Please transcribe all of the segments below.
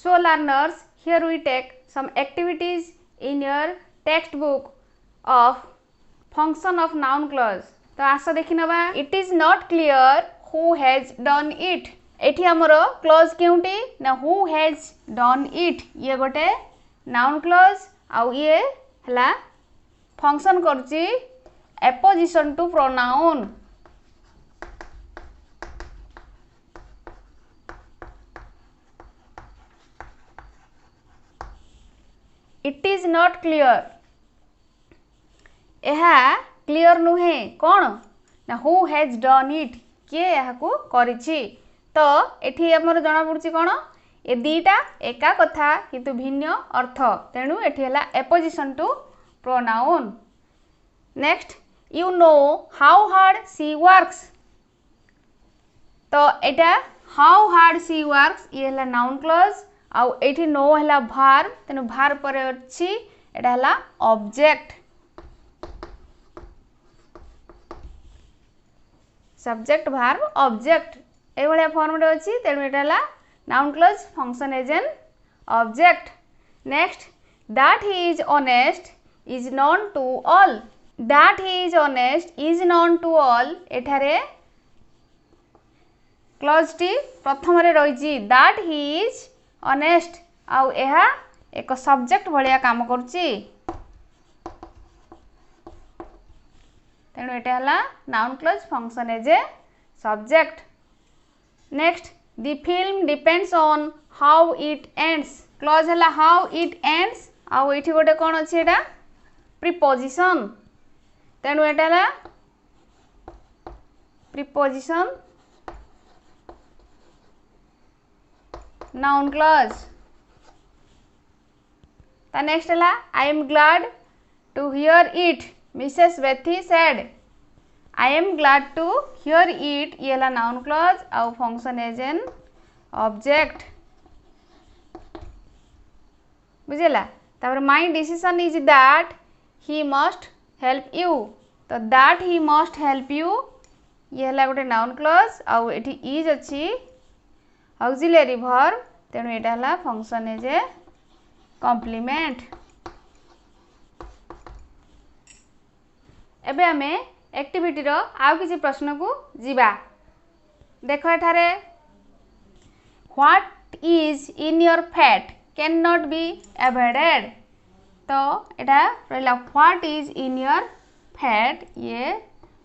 So learners, here we take some activities in your textbook of function of noun clause. तो आस देखि नबा. It is not clear who has done it. एठी हमरो clause केउटी ना who has done it. ये गोटे noun clause आउ ये हला function करची apposition to pronoun. It is not clear. एहा क्लियर नुहे कौन ना who has done it किए यहाँ को करिछि. तो एठी हमर जणा पड़छि कोन ए दीटा एका कथा किंतु भिन्न अर्थ तेणु एठी हला apposition to pronoun. Next you know how hard she works. तो एटा हाउ हार्ड सी वर्क्स ये हला नाउन क्लॉज आउ एठी नो हला भार तेनु भार पर अछि एटा हला ऑब्जेक्ट. सब्जेक्ट भार्ब ऑब्जेक्ट ए भलिया फॉर्म रे अछि तेनु एटा हला noun clause function as an object. Next that he is honest is known to all. That he is honest is known to all एठारे क्लॉज टी प्रथम रे रहिछि दैट ही इज ऑनेस्ट आउ एहा एक सब्जेक्ट भलिया काम करछि तेणु एटा हला noun clause function as a subject. Next the film depends on how it ends. Clause हला हाउ इट एंड्स आउ एठी गोटे कोन अछि एटा प्रीपोजिशन तेणु एटा हला preposition noun clause. The next है I am glad to hear it. Mrs. Bethy said. I am glad to hear it. ये है noun clause और function as an object. बुझेला. तापर my decision is that he must help you. तो that he must help you ये है गोटे noun clause और एठी is अच्छी ऑक्सिलियरी वर्ब तेणु एटा हला फंक्शन एज ए कॉम्प्लीमेंट. एबे आमे एक्टिविटी रो आउ किछि प्रश्न को जीवा. देखो एठारे what is in your fate can not be avoided. तो एटा रहला what is in your fate ये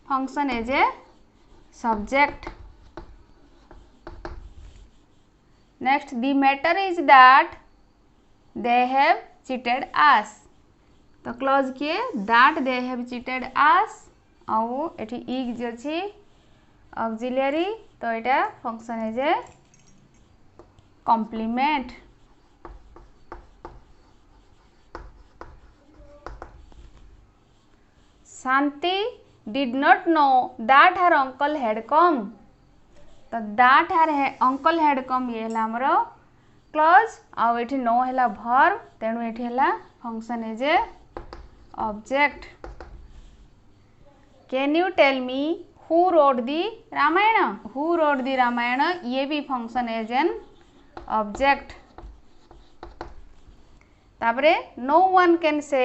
function as a subject. Next, the matter is that they have cheated us. तो क्लॉज किए that they have cheated us आउ एठी is अछि auxiliary तो एटा फंक्शन है जे complement. Shanti did not know that her uncle had come. तो that her uncle had come ये हला हमरो क्लॉज आउ एठी नो हला वर्ब तेणु एठी हला function as a object. Can you tell me who wrote the Ramayan. Who wrote the Ramayan ये भी फंक्शन एज एन ऑब्जेक्ट. तापरे no one can say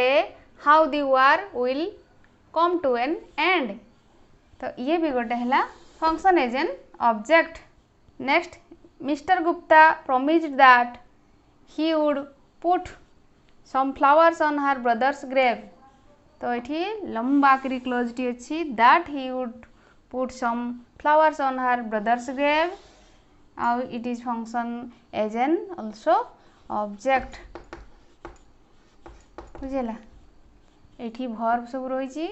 how the war will come to an end. तो ये भी गोटे हला function as an object. Next, Mr. Gupta promised that he would put some flowers on her brother's grave. तो एठी लंबा करी क्लोज टी अछि that he would put some flowers on her brother's grave. Now it is function as an also object. बुझेला एठी verb सब रहिछि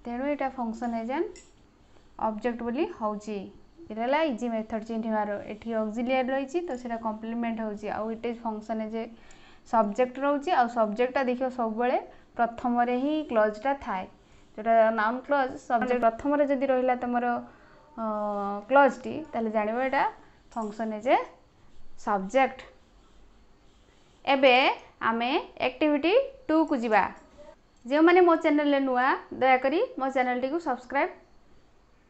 तेणु एटा फंक्शन एज एन ऑब्जेक्ट बोली होउची. इरेला इजी मेथड चिन्हिबार एठी ऑक्सिलियरी रहिछि तो सेटा कॉम्प्लीमेंट होउची आउ it is function as a subject रहउची आउ सब्जेक्टटा देखियो सब बेले प्रथम रे ही क्लॉजटा थाए जेटा नाउन क्लॉज सब्जेक्ट प्रथम रे जदी रहिला तमरो क्लॉज टी ताले जानिबो एटा फंक्शन एज ए सब्जेक्ट. एबे आमे एक्टिविटी 2 को जिबा. जो माने मो चैनल ले नुआ दया करी मो चैनल टी को सब्सक्राइब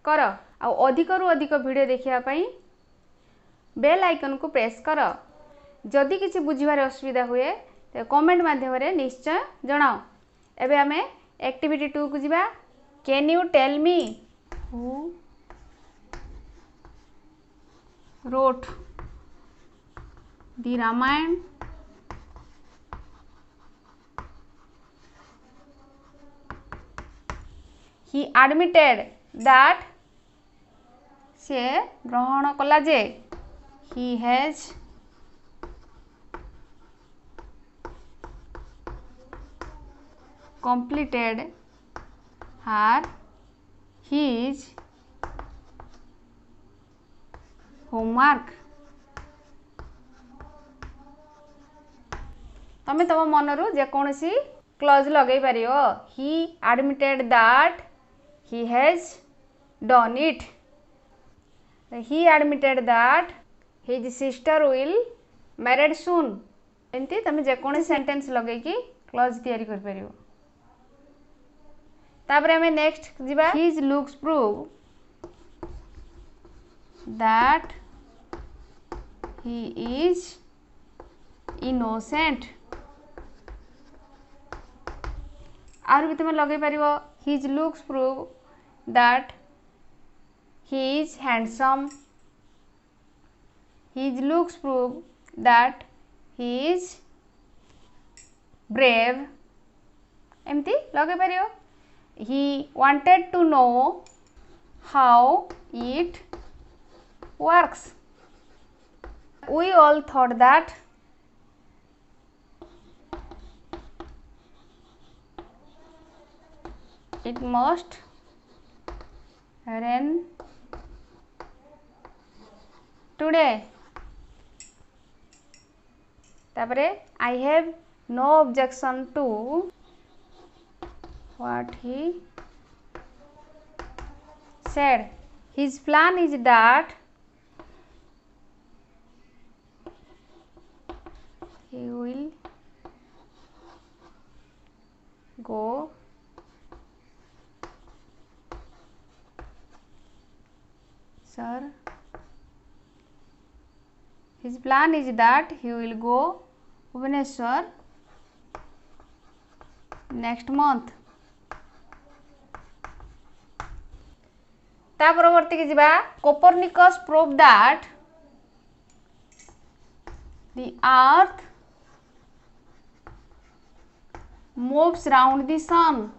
कर आ अधिक रु अधिक वीडियो देखिया पई बेल आइकन को प्रेस कर। जदि किसी बुझिबार असुविधा हुए तो कमेंट माध्यम निश्चय जनाओ। एबे आमे एक्टिविटी 2 को जिबा। Can you tell me who wrote the Ramayana? He admitted that से ग्रहण कला जे he has completed his homework। तमे तम मनरू जेकोसी क्लॉज लगे पारियो। he admitted that he has done it। he admitted that his sister will married soon। एंती तमे जेकोसी sentence लगे कि clause तैयारी कर पारियो। तापर हमें नेक्स्ट जिबा। his looks prove that he is innocent। आर भी तुम लगे पारिबो। his looks prove that he is handsome। his looks prove that he is brave। एमती लगे पारियो। he wanted to know how it works। we all thought that it must rain today। तापरे I have no objection to what he said। his plan is that he will go sir his plan is that he will go Bhubaneswar next month। ता परवर्ती के जिबा। Copernicus proved that the earth moves round the sun।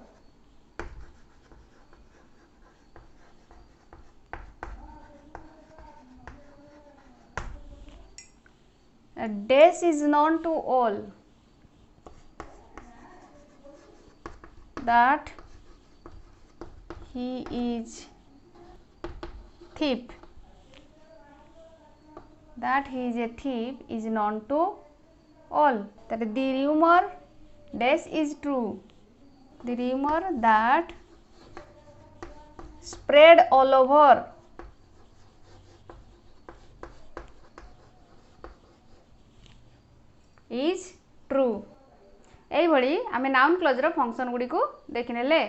Dash is known to all that he is thief। that he is a thief is known to all। that the rumor dash is true। the rumor that spread all over is true। एई भली आमे noun clause रो function गुडी को देखिनेले।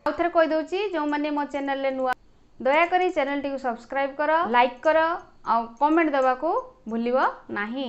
आउथरे कहि दउची जो माने मो channel ले नुआ दया करी चैनल टी को सब्सक्राइब करो, लाइक करो आ कमेंट दबा को भूलिबो नाही।